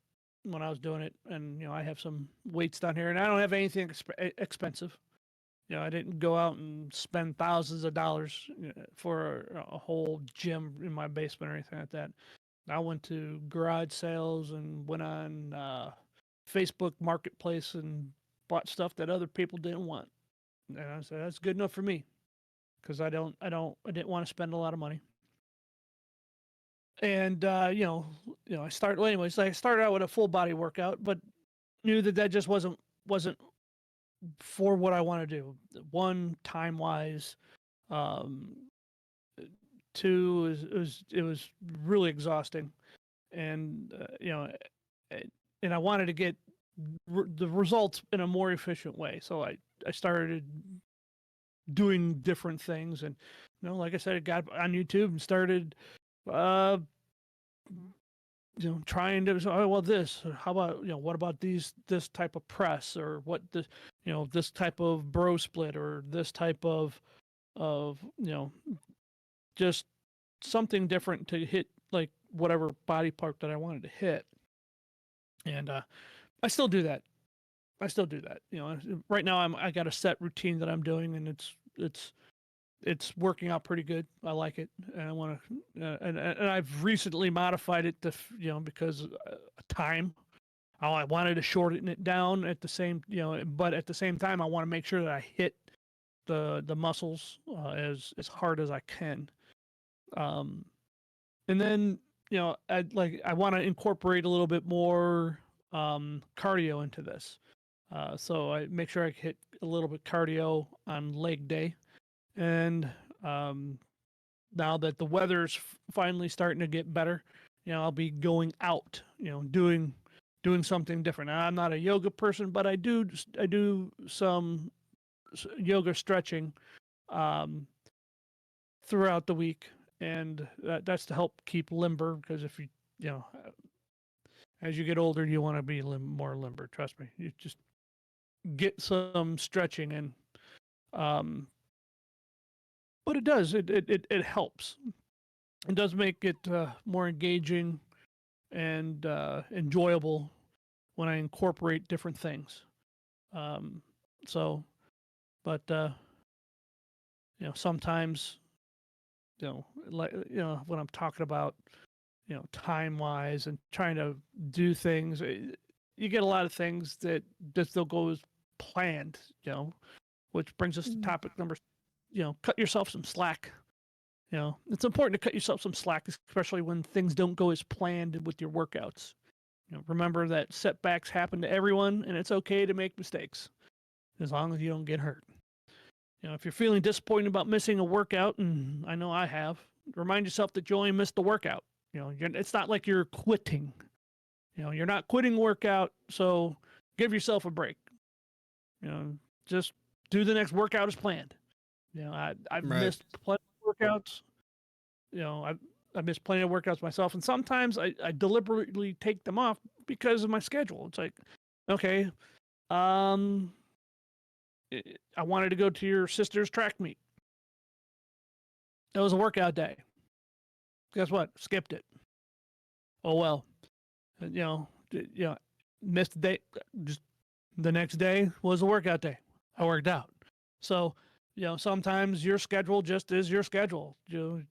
when I was doing it, and I have some weights down here, and I don't have anything expensive. I didn't go out and spend thousands of dollars for a whole gym in my basement or anything like that. I went to garage sales and went on Facebook Marketplace and bought stuff that other people didn't want, and I said that's good enough for me because I didn't want to spend a lot of money. And I started well, anyways. I started out with a full body workout, but knew that just wasn't for what I want to do. One, time wise, um, two, it was really exhausting, and and I wanted to get the results in a more efficient way. So I started doing different things, and like I said, I got on YouTube and started uh trying to oh well this how about what about this type of press or what this this type of bro split or this type of just something different to hit like whatever body part that I wanted to hit. And I still do that. I still do that. Right now I got a set routine that I'm doing, and it's working out pretty good. I like it, and I want to, and I've recently modified it to, because time. I wanted to shorten it down at the same, but at the same time, I want to make sure that I hit the muscles as hard as I can. Um, and then I want to incorporate a little bit more cardio into this. So I make sure I hit a little bit cardio on leg day, and um, now that the weather's finally starting to get better, I'll be going out, doing something different. Now, I'm not a yoga person, but I do some yoga stretching um, throughout the week, and that's to help keep limber because if you you know, as you get older, you want to be more limber. Trust me. You just get some stretching in. Um, but it does. It helps. It does make it more engaging and enjoyable when I incorporate different things. Um, so, but sometimes when I'm talking about time wise and trying to do things, you get a lot of things that just don't go as planned. Which brings us to topic number. Cut yourself some slack. It's important to cut yourself some slack, especially when things don't go as planned with your workouts. Remember that setbacks happen to everyone, and it's okay to make mistakes as long as you don't get hurt. If you're feeling disappointed about missing a workout, and I know I have, remind yourself that you only missed the workout. It's not like you're quitting. You're not quitting workout, so give yourself a break. Just do the next workout as planned. I've
Right.
missed plenty of workouts. I missed plenty of workouts myself, and sometimes I deliberately take them off because of my schedule. It's like, okay, I wanted to go to your sister's track meet. It was a workout day. Guess what? Skipped it. Oh well. Missed the day. Just the next day was a workout day. I worked out. So, sometimes your schedule just is your schedule. Don't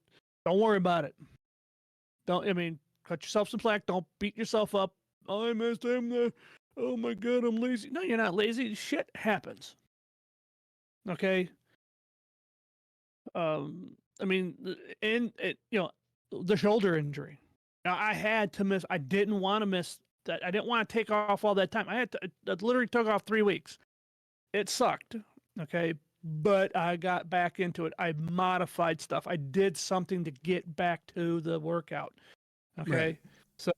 worry about it. Cut yourself some slack. Don't beat yourself up. Oh, I missed him. Oh my God, I'm lazy. No, you're not lazy. Shit happens. Okay. The shoulder injury. Now I had to miss. I didn't want to miss that. I didn't want to take off all that time. I literally took off 3 weeks. It sucked. Okay. But I got back into it. I modified stuff. I did something to get back to the workout. Okay.
Right.
So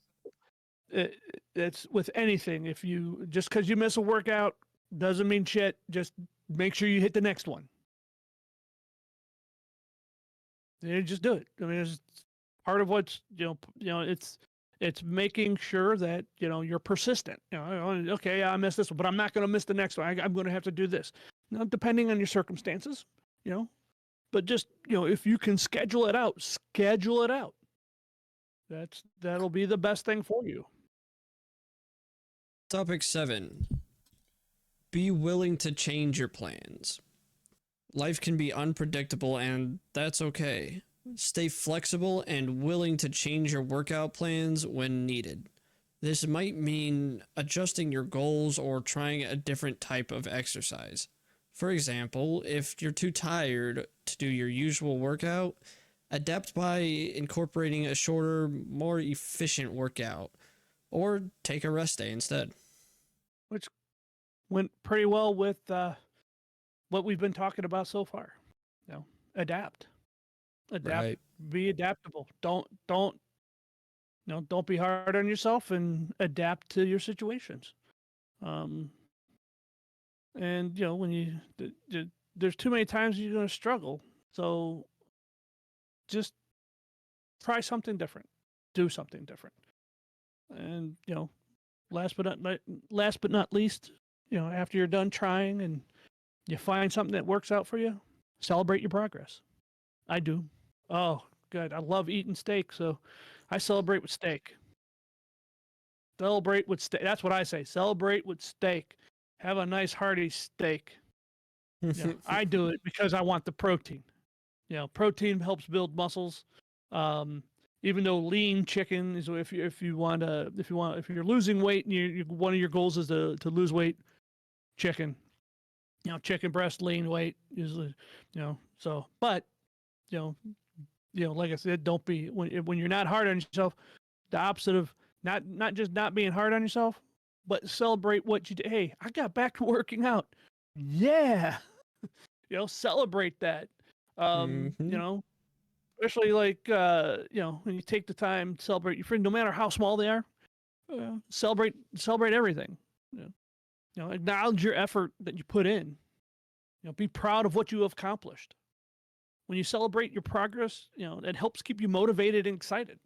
it's with anything. If you just because you miss a workout doesn't mean shit. Just make sure you hit the next one. Just do it. It's part of what's it's making sure that you're persistent. Okay, I missed this one, but I'm not going to miss the next one. I'm going to have to do this. Now, depending on your circumstances, but just if you can schedule it out, schedule it out. That'll be the best thing for you.
Topic 7. Be willing to change your plans. Life can be unpredictable, and that's okay. Stay flexible and willing to change your workout plans when needed. This might mean adjusting your goals or trying a different type of exercise. For example, if you're too tired to do your usual workout, adapt by incorporating a shorter, more efficient workout, or take a rest day instead.
Which went pretty well with what we've been talking about so far. Adapt.
Right.
Be adaptable. Don't be hard on yourself and adapt to your situations. And when there's too many times you're going to struggle, so just try something different, do something different, and last but not least, after you're done trying and you find something that works out for you, celebrate your progress. I do. Oh, good. I love eating steak, so I celebrate with steak. Celebrate with steak. That's what I say. Celebrate with steak. Have a nice hearty steak. I do it because I want the protein. Protein helps build muscles. Even though lean chicken is if you're losing weight and one of your goals is to lose weight, chicken. Chicken breast, lean weight usually. So but like I said, don't be when you're not hard on yourself. The opposite of not just not being hard on yourself, but celebrate what you did. Hey, I got back to working out. Yeah, celebrate that. Especially like when you take the time to celebrate your friend, no matter how small they are. Celebrate everything. Acknowledge your effort that you put in. Be proud of what you have accomplished. When you celebrate your progress, it helps keep you motivated and excited.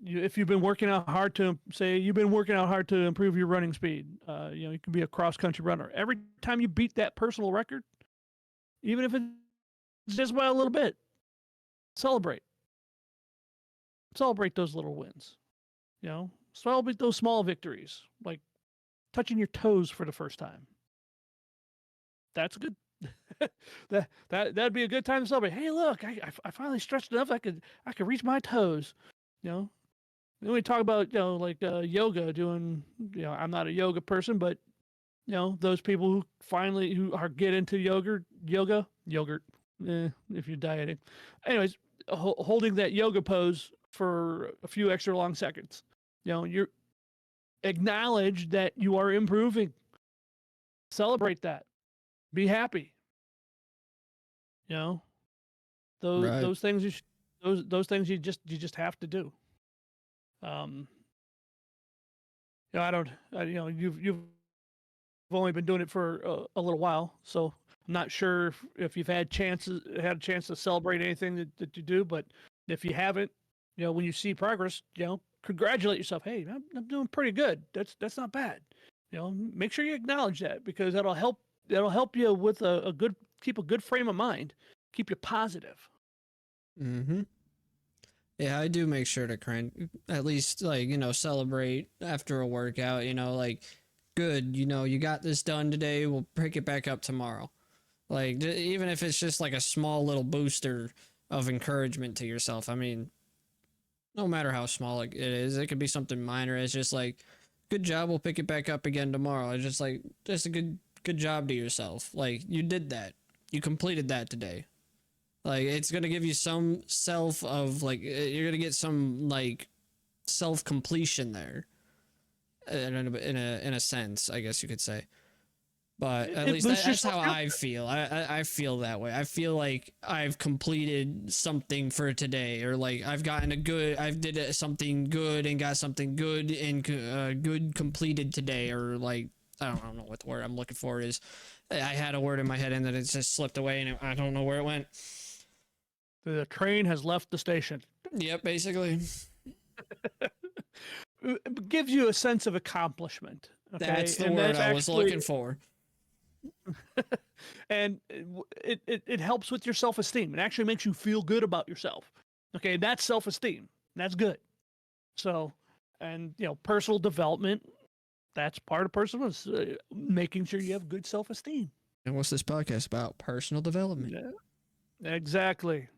If you've been working out hard to say you've been working out hard to improve your running speed, you can be a cross country runner. Every time you beat that personal record, even if it's just by a little bit, celebrate. Celebrate those little wins. Celebrate those small victories, like touching your toes for the first time. That's good. That'd be a good time to celebrate. Hey, look, I finally stretched enough. I could reach my toes. Then we talk about like yoga. Doing I'm not a yoga person, but those people who are get into yogurt, if you're dieting. Anyways, holding that yoga pose for a few extra long seconds. You acknowledge that you are improving. Celebrate that. Be happy. Those
Right.
those things those things you just have to do. Um, I don't. You've only been doing it for a little while, so I'm not sure if you've had a chance to celebrate anything that you do. But if you haven't, when you see progress, congratulate yourself. Hey, I'm doing pretty good. That's not bad. Make sure you acknowledge that, because that'll help you with keep a good frame of mind, keep you positive.
Mm-hmm. Yeah, I do make sure to at least celebrate after a workout. Like, good. You got this done today. We'll pick it back up tomorrow. Like, even if it's just like a small little booster of encouragement to yourself. I mean, no matter how small it is, it could be something minor. It's just like, good job. We'll pick it back up again tomorrow. It's just a good job to yourself. Like, you did that. You completed that today. Like, it's gonna give you some you're gonna get some like self completion there, in a sense, I guess you could say. But at least
boosts
that's
yourself
how
too.
I feel. I feel that way. I feel like I've completed something for today, or like I've did something good and got something good and good completed today, or like I don't know what the word I'm looking for is. I had a word in my head and then it just slipped away and I don't know where it went.
The train has left the station.
Yep, basically.
It gives you a sense of accomplishment. Okay,
That's the
and
word
that's
I was
actually
looking for.
and it helps with your self-esteem. It actually makes you feel good about yourself. Okay, that's self-esteem. That's good. So, and personal development. That's part of personal making sure you have good self-esteem.
And what's this podcast about? Personal development.
Yeah, exactly.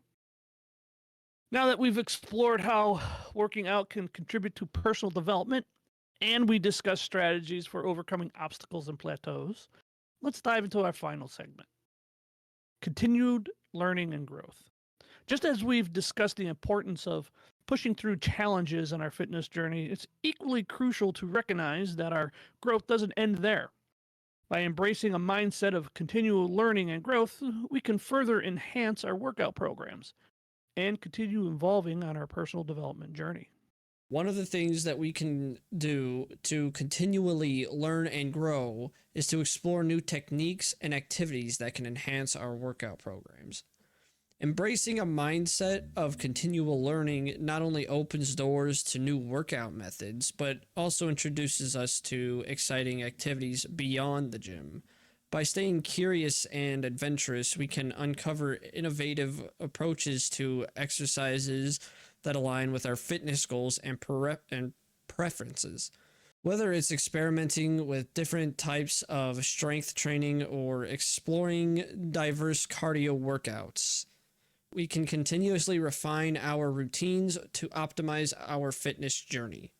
Now that we've explored how working out can contribute to personal development, and we discussed strategies for overcoming obstacles and plateaus, let's dive into our final segment: continued learning and growth. Just as we've discussed the importance of pushing through challenges in our fitness journey, it's equally crucial to recognize that our growth doesn't end there. By embracing a mindset of continual learning and growth, we can further enhance our workout programs and continue evolving on our personal development journey.
One of the things that we can do to continually learn and grow is to explore new techniques and activities that can enhance our workout programs. Embracing a mindset of continual learning not only opens doors to new workout methods, but also introduces us to exciting activities beyond the gym. By staying curious and adventurous, we can uncover innovative approaches to exercises that align with our fitness goals and preferences. Whether it's experimenting with different types of strength training or exploring diverse cardio workouts, we can continuously refine our routines to optimize our fitness journey.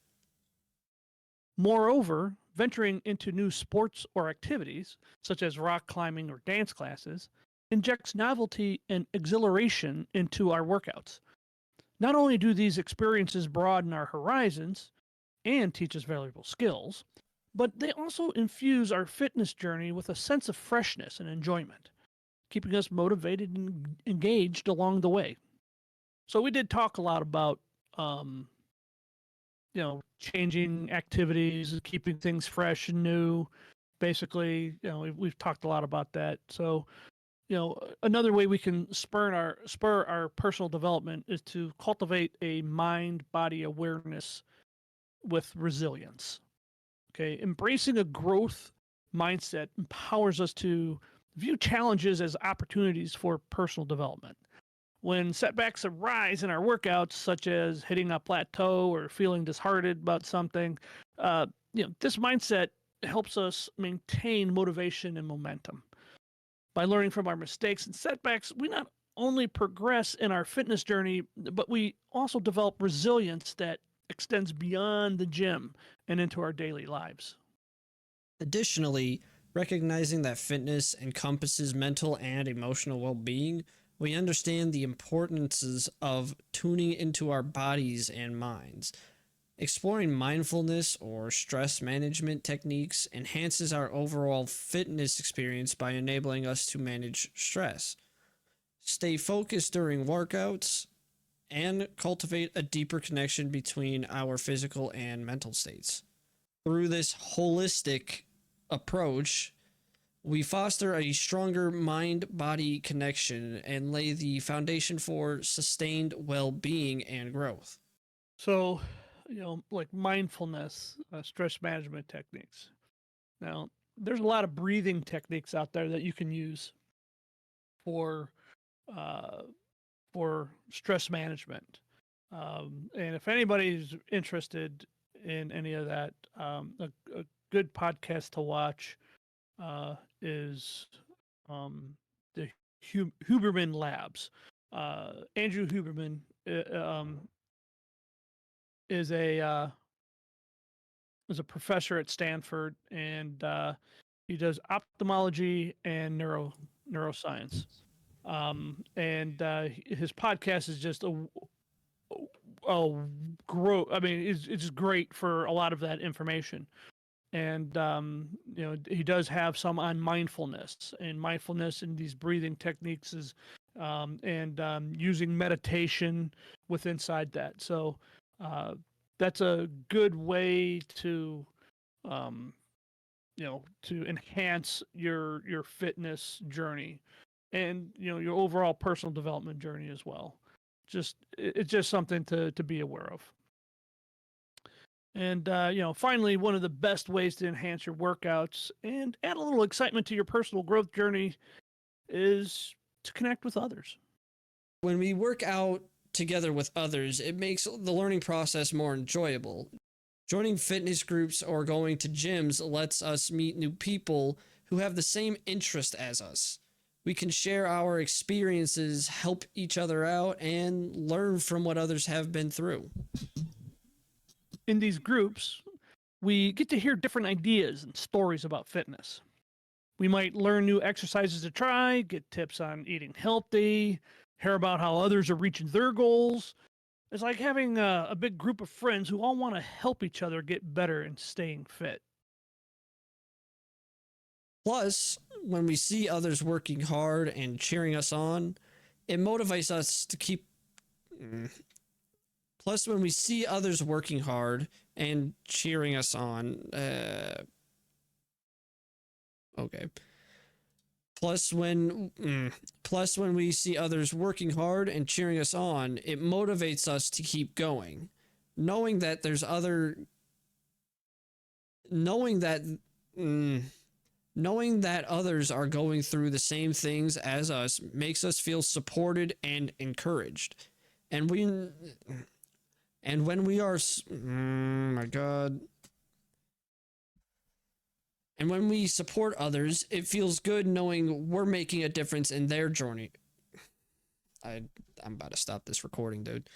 Moreover, venturing into new sports or activities, such as rock climbing or dance classes, injects novelty and exhilaration into our workouts. Not only do these experiences broaden our horizons and teach us valuable skills, but they also infuse our fitness journey with a sense of freshness and enjoyment, keeping us motivated and engaged along the way. So we did talk a lot about um, changing activities, keeping things fresh and new. Basically, we've talked a lot about that. So another way we can spur our personal development is to cultivate a mind-body awareness with resilience. Okay, embracing a growth mindset empowers us to view challenges as opportunities for personal development. When setbacks arise in our workouts, such as hitting a plateau or feeling disheartened about something, this mindset helps us maintain motivation and momentum. By learning from our mistakes and setbacks, we not only progress in our fitness journey, but we also develop resilience that extends beyond the gym and into our daily lives.
Additionally, recognizing that fitness encompasses mental and emotional well being, we understand the importances of tuning into our bodies and minds. Exploring mindfulness or stress management techniques enhances our overall fitness experience by enabling us to manage stress, stay focused during workouts, and cultivate a deeper connection between our physical and mental states. Through this holistic approach, we foster a stronger mind body connection and lay the foundation for sustained well being and growth.
So, like mindfulness, stress management techniques. Now, there's a lot of breathing techniques out there that you can use for uh, for stress management. And if anybody's interested in any of that, a good podcast to watch is the Huberman Labs. Andrew Huberman is a uh, is a professor at Stanford, and he does ophthalmology and neuroscience. And his podcast is just a grow. I mean, it's just great for a lot of that information. And he does have some on mindfulness, and these breathing techniques is and using meditation with inside that. So uh, that's a good way to um, to enhance your fitness journey, and your overall personal development journey as well. It's just something to be aware of. And finally, one of the best ways to enhance your workouts and add a little excitement to your personal growth journey is to connect with others.
When we work out together with others, it makes the learning process more enjoyable. Joining fitness groups or going to gyms lets us meet new people who have the same interest as us. We can share our experiences, help each other out, and learn from what others have been through.
In these groups, we get to hear different ideas and stories about fitness. We might learn new exercises to try, get tips on eating healthy, hear about how others are reaching their goals. It's like having a big group of friends who all want to help each other get better and staying fit.
Plus, when we see others working hard and cheering us on, it motivates us to keep. Plus, when we see others working hard and cheering us on, okay. Plus when we see others working hard and cheering us on, it motivates us to keep going. Knowing that there's other knowing that mm, knowing that others are going through the same things as us makes us feel supported and encouraged. And we and when we are my god. And when we support others, it feels good knowing we're making a difference in their journey. I'm about to stop this recording, dude.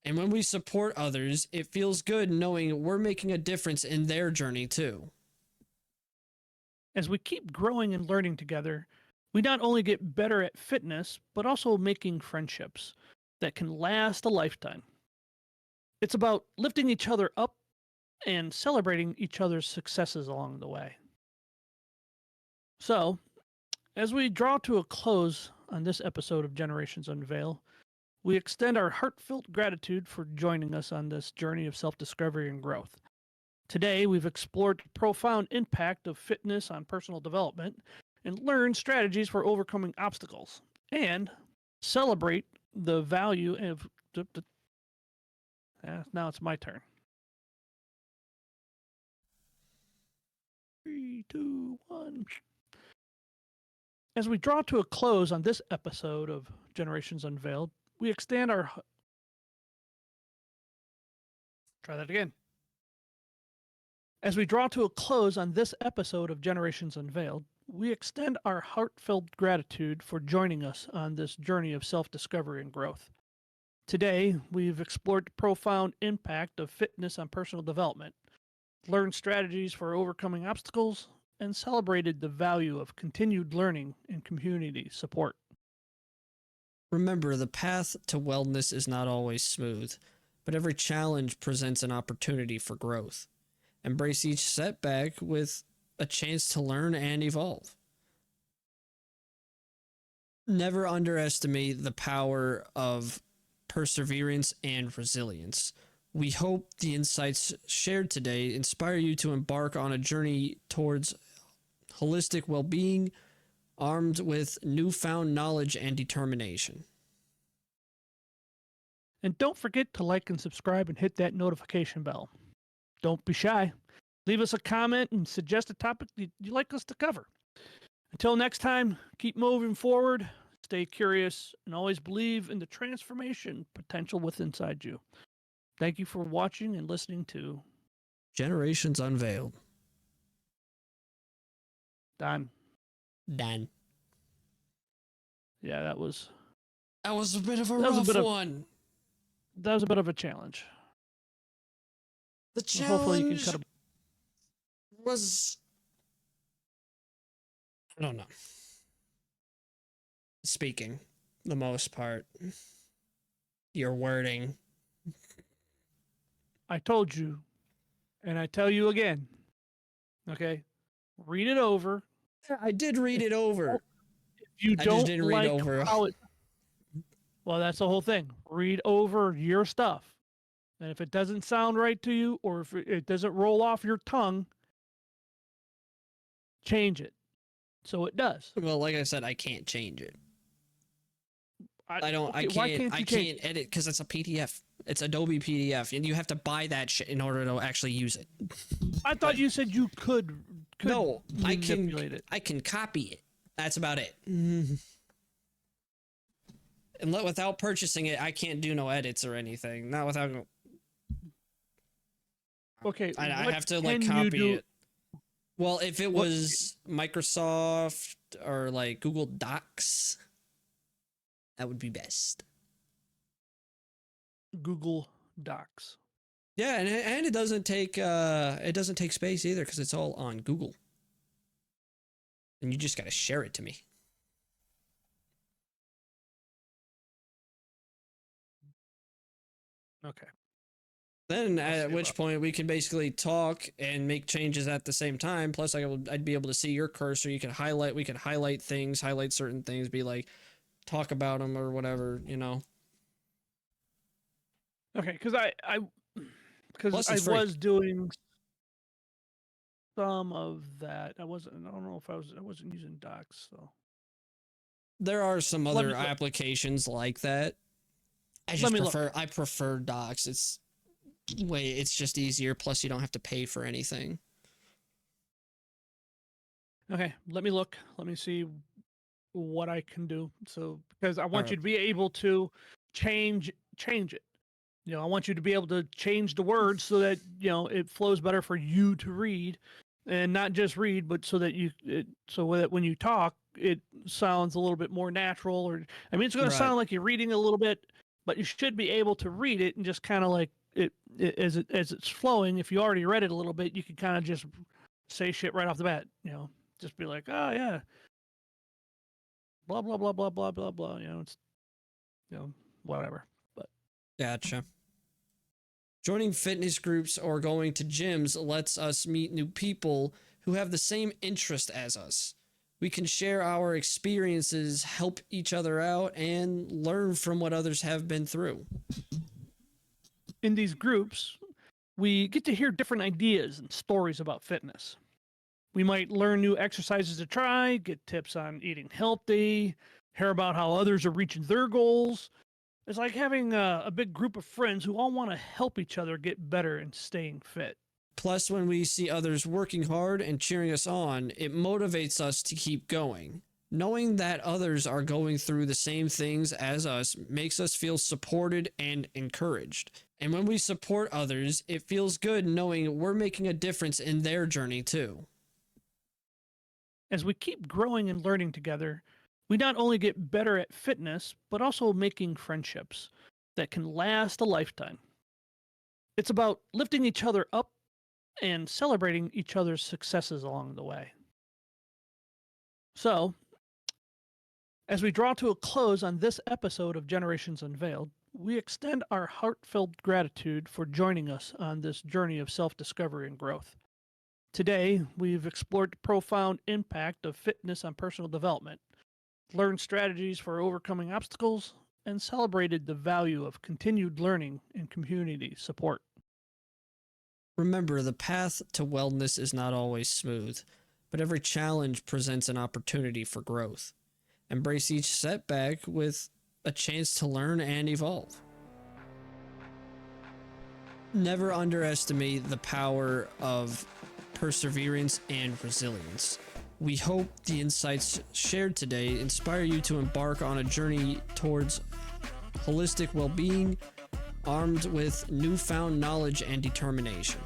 And when we support others, it feels good knowing we're making a difference in their journey too.
As we keep growing and learning together, we not only get better at fitness, but also making friendships that can last a lifetime. It's about lifting each other up and celebrating each other's successes along the way. So, as we draw to a close on this episode of Generations Unveiled, we extend our heartfelt gratitude for joining us on this journey of self discovery and growth. Today, we've explored the profound impact of fitness on personal development and learn strategies for overcoming obstacles, and celebrate the value of. Now it's my turn. 3, 2, 1. As we draw to a close on this episode of Generations Unveiled, we extend our. Try that again. As we draw to a close on this episode of Generations Unveiled, we extend our heartfelt gratitude for joining us on this journey of self-discovery and growth. Today, we've explored the profound impact of fitness on personal development, learned strategies for overcoming obstacles, and celebrated the value of continued learning and community support.
Remember, the path to wellness is not always smooth, but every challenge presents an opportunity for growth. Embrace each setback with a chance to learn and evolve. Never underestimate the power of perseverance and resilience. We hope the insights shared today inspire you to embark on a journey towards holistic well-being, armed with newfound knowledge and determination.
And don't forget to like and subscribe and hit that notification bell. Don't be shy. Leave us a comment and suggest a topic you'd like us to cover. Until next time, keep moving forward, stay curious, and always believe in the transformation potential within inside you. Thank you for watching and listening to
Generations Unveiled.
Don.
Dan.
Yeah, that was
a bit of a rough one.
That was a bit of a challenge.
The challenge
hopefully you can cut
was, I don't know, speaking, the most part, your wording.
I told you, and I tell you again, okay, read it over.
I did read it over.
If you don't
didn't
like
read over.
how it, well, that's the whole thing. Read over your stuff. And if it doesn't sound right to you, or if it doesn't roll off your tongue, change it so it does.
Well, like I said, I can't change it. I can't edit because it's a PDF. It's Adobe PDF, and you have to buy that shit in order to actually use it.
I thought you said you could
no,
manipulate it.
I can copy it. That's about it. And without purchasing it, I can't do no edits or anything. Not without.
Okay,
I have to like copy it. Well, if it was Microsoft or like Google Docs, that would be best.
Google Docs.
Yeah, and it doesn't take space either because it's all on Google. And you just got to share it to me.
Okay.
Then at which point we can basically talk and make changes at the same time. Plus, I'd be able to see your cursor. You can highlight. We can highlight things, highlight certain things. Be like, talk about them or whatever, you know.
Okay, because I was doing some of that. I don't know if I wasn't using Docs, so.
There are some other applications like that. I prefer Docs. It's just easier. Plus, you don't have to pay for anything.
Okay, let me look. Let me see what I can do. So, because I want you to be able to change it. You know, I want you to be able to change the words so that, you know, it flows better for you to read, and not just read, but so that so that when you talk, it sounds a little bit more natural. Or, I mean, it's going to sound like you're reading a little bit, but you should be able to read it and just kind of like as it's flowing. If you already read it a little bit, you can kind of just say shit right off the bat. You know, just be like, oh yeah, blah blah blah blah blah blah blah. You know, it's, you know, whatever. But
gotcha. Joining fitness groups or going to gyms lets us meet new people who have the same interest as us. We can share our experiences, help each other out, and learn from what others have been through.
In these groups, we get to hear different ideas and stories about fitness. We might learn new exercises to try, get tips on eating healthy, hear about how others are reaching their goals. It's like having a big group of friends who all want to help each other get better and staying fit.
Plus, when we see others working hard and cheering us on, it motivates us to keep going. Knowing that others are going through the same things as us makes us feel supported and encouraged. And when we support others, it feels good knowing we're making a difference in their journey too.
As we keep growing and learning together, we not only get better at fitness, but also making friendships that can last a lifetime. It's about lifting each other up and celebrating each other's successes along the way. So, as we draw to a close on this episode of Generations Unveiled, we extend our heartfelt gratitude for joining us on this journey of self discovery and growth. Today, we've explored the profound impact of fitness on personal development, learned strategies for overcoming obstacles, and celebrated the value of continued learning and community support.
Remember, the path to wellness is not always smooth, but every challenge presents an opportunity for growth. Embrace each setback with a chance to learn and evolve. Never underestimate the power of perseverance and resilience. We hope the insights shared today inspire you to embark on a journey towards holistic well-being, armed with newfound knowledge and determination.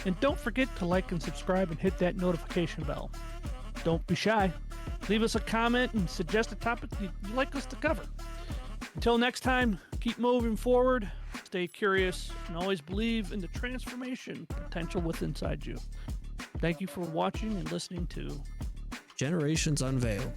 And don't forget to like and subscribe and hit that notification bell. Don't be shy. Leave us a comment and suggest a topic you'd like us to cover. Until next time, keep moving forward, stay curious, and always believe in the transformation potential within inside you. Thank you for watching and listening to
Generations Unveiled.